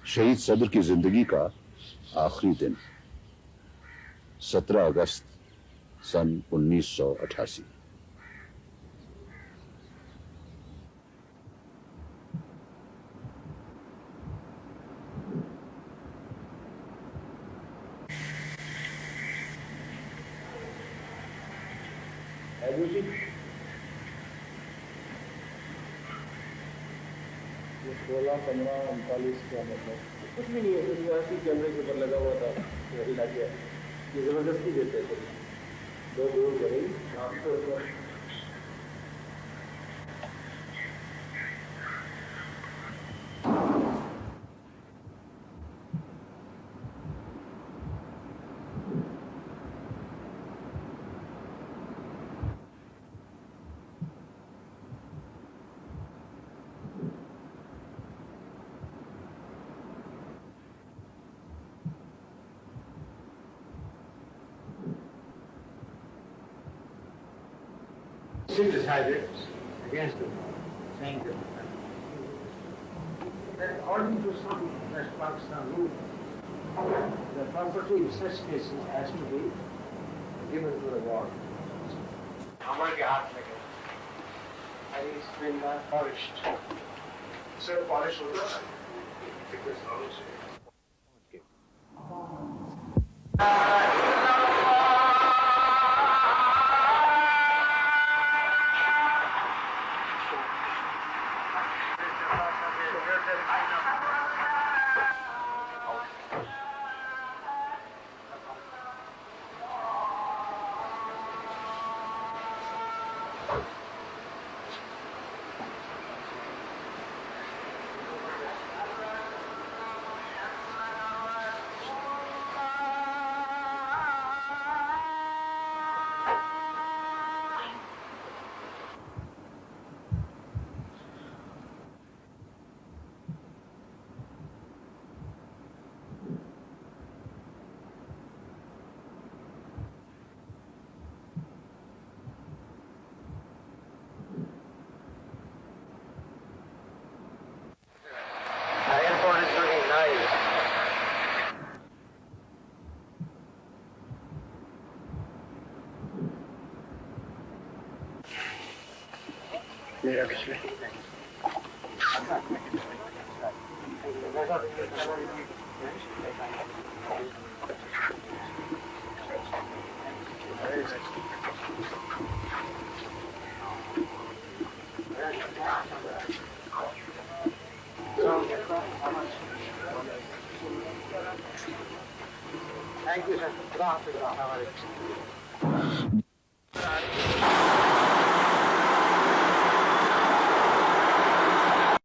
शहीद सदर की जिंदगी का आखिरी दिन 17 अगस्त सन 1988। ये 16, 15, 39 क्या मतलब कुछ भी नहीं है, कुछ ऐसी कैमरे के ऊपर लगा हुआ था, वही लग गया। ये जबरदस्ती देते थे, दो दूर गई decided against it, saying that according to some West Pakistan rule, the property in such cases has to be given to the ward. हमारे हाथ में है, and it's been polished. Sir, polish होगा? It is polished. Thank you, sir.